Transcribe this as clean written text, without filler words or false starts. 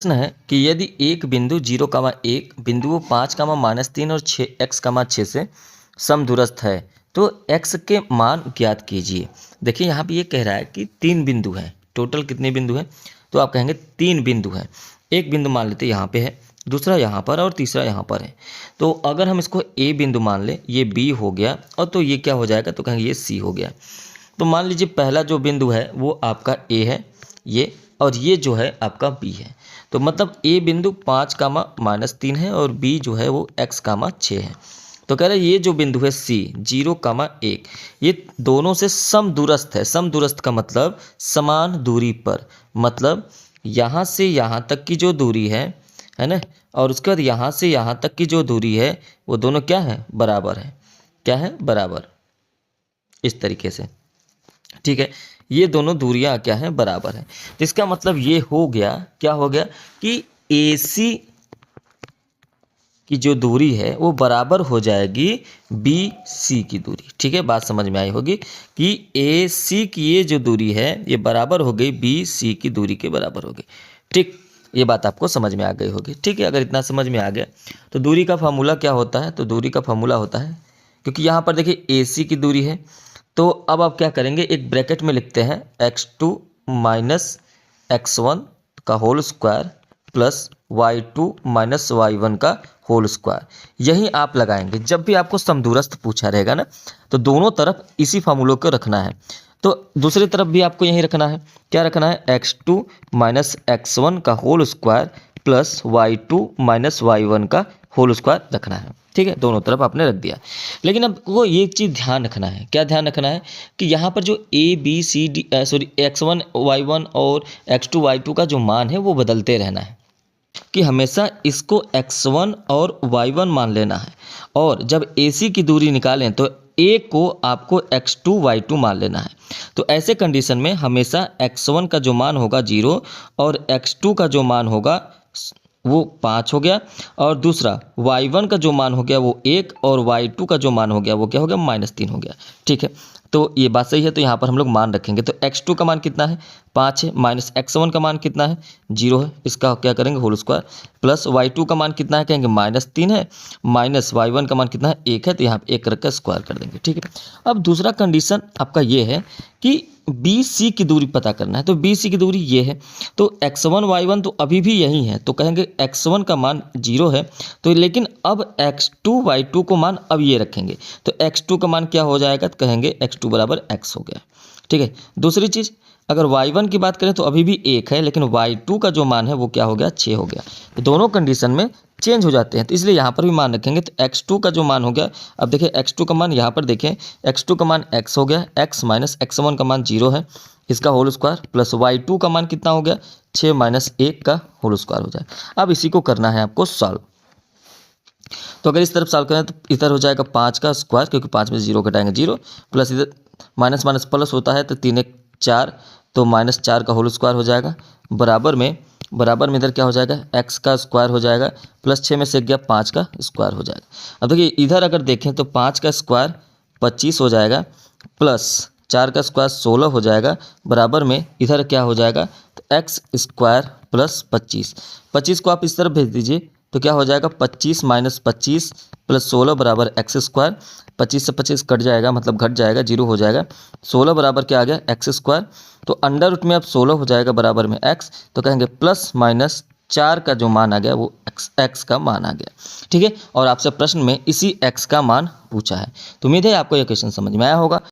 प्रश्न है कि यदि एक बिंदु 0,1 बिंदुओं 5,-3 और 6 से समदूरस्थ है तो x के मान ज्ञात कीजिए। देखिए यहाँ पे ये कह रहा है कि 3 बिंदु हैं। टोटल कितने बिंदु हैं? तो आप कहेंगे 3 बिंदु हैं। एक बिंदु मान लेते यहाँ पे है, दूसरा यहाँ पर और तीसरा यहाँ पर है। तो अगर हम इसको a बिंदु मान लें, ये b हो गया और तो ये क्या हो जाएगा? तो कहेंगे ये c हो गया। तो मान लीजिए पहला जो बिंदु है वो आपका a है ये, और ये जो है आपका b है। तो मतलब a बिंदु 5,-3 है और b जो है वो x,6 है। तो कह रहे हैं ये जो बिंदु है c 0,1 ये दोनों से समदूरस्थ है। समदूरस्थ का मतलब समान दूरी पर, मतलब यहाँ से यहाँ तक की जो दूरी है ना, और उसके बाद यहाँ से यहाँ तक की जो दूरी है वो दोनों क्या है? बराबर है। क्या है? बराबर। इस तरीके से, ठीक है, ये दोनों दूरियां क्या हैं? बराबर हैं। तो इसका मतलब ये हो गया, क्या हो गया कि AC की जो दूरी है वो बराबर हो जाएगी BC की दूरी। ठीक है, बात समझ में आई होगी कि AC की ये जो दूरी है ये बराबर हो गई BC की दूरी के बराबर हो गई। ठीक, ये बात आपको समझ में आ गई होगी। ठीक है, अगर इतना समझ में आ गया तो दूरी का फार्मूला क्या होता है? तो दूरी का फार्मूला होता है, क्योंकि यहाँ पर देखिए AC की दूरी है, तो अब आप क्या करेंगे? एक ब्रैकेट में लिखते हैं x2 माइनस x1 का whole square plus y2 minus y1 का होल स्क्वायर। यही आप लगाएंगे जब भी आपको समदूरस्थ पूछा रहेगा ना, तो दोनों तरफ इसी फार्मूलों को रखना है। तो दूसरी तरफ भी आपको यही रखना है। क्या रखना है? x2 माइनस x1 का whole square plus y2 minus y1 का होल स्क्वायर रखना है। ठीक है, दोनों तरफ आपने रख दिया। लेकिन अब वो ये चीज़ ध्यान रखना है। क्या ध्यान रखना है? कि यहाँ पर जो x1 y1 और x2 y2 का जो मान है वो बदलते रहना है, कि हमेशा इसको x1 और y1 मान लेना है, और जब AC की दूरी निकालें तो A को आपको x2 y2 मान लेना है। तो ऐसे कंडीशन में हमेशा x1 का जो मान होगा 0 और x2 का जो मान होगा वो 5 हो गया, और दूसरा y1 का जो मान हो गया वो 1 और y2 का जो मान हो गया वो क्या हो गया? -3 हो गया। ठीक है, तो ये बात सही है। तो यहाँ पर हम लोग मान रखेंगे। तो x2 का मान कितना है? 5 है, माइनस x1 का मान कितना है? 0 है, इसका क्या करेंगे? होल स्क्वायर, प्लस y2 का मान कितना है? कहेंगे -3 है, माइनस y1 का मान कितना है? 1 है, तो यहाँ पे 1 रख कर स्क्वायर कर देंगे। ठीक है, अब दूसरा कंडीशन आपका ये है कि BC की दूरी पता करना है। तो BC की दूरी ये है, तो x1 y1 तो अभी भी यही है, तो कहेंगे x1 का मान 0 है, तो लेकिन अब x2 y2 को मान अब ये रखेंगे, तो x2 का मान क्या हो जाएगा? तो कहेंगे x2 बराबर x हो गया। ठीक है, दूसरी चीज़ अगर y1 की बात करें तो अभी भी 1 है, लेकिन y2 का जो मान है वो क्या हो गया? 6 हो गया। तो दोनों कंडीशन में चेंज हो जाते हैं, तो इसलिए यहाँ पर भी मान रखेंगे। तो x2 का जो मान हो गया, अब देखिए x2 का मान यहाँ पर देखें, x2 का मान x हो गया, x माइनस x1 का मान 0 है, इसका होल स्क्वायर, प्लस y2 का मान कितना हो गया? 6 माइनस 1 का होल स्क्वायर हो जाएगा। अब इसी को करना है आपको सॉल्व। तो अगर इस तरफ सॉल्व करें तो इधर हो जाएगा 5 का स्क्वायर, क्योंकि 5 में 0 घटाएंगे 0, प्लस इधर माइनस माइनस प्लस होता है, तो 3 1 4, तो -4 का होल स्क्वायर हो जाएगा। बराबर में इधर क्या हो जाएगा? x का स्क्वायर हो जाएगा, प्लस 6 में से गया 5 का स्क्वायर हो जाएगा। अब देखिए इधर अगर देखें तो 5 का स्क्वायर 25 हो जाएगा, प्लस 4 का स्क्वायर 16 हो जाएगा, बराबर में इधर क्या हो जाएगा? तो x स्क्वायर प्लस 25 को आप इस तरफ भेज दीजिए, तो क्या हो जाएगा? 25 माइनस 25 प्लस 16 बराबर x स्क्वायर। 25 से 25 कट जाएगा, मतलब घट जाएगा, 0 हो जाएगा। 16 बराबर क्या आ गया? x square. तो अंडर रूट में अब 16 हो जाएगा बराबर में x, तो कहेंगे प्लस माइनस 4 का जो मान आ गया वो x का मान आ गया। ठीक है, और आपसे प्रश्न में इसी x का मान पूछा है। तो उम्मीद है आपको यह क्वेश्चन समझ में आया होगा।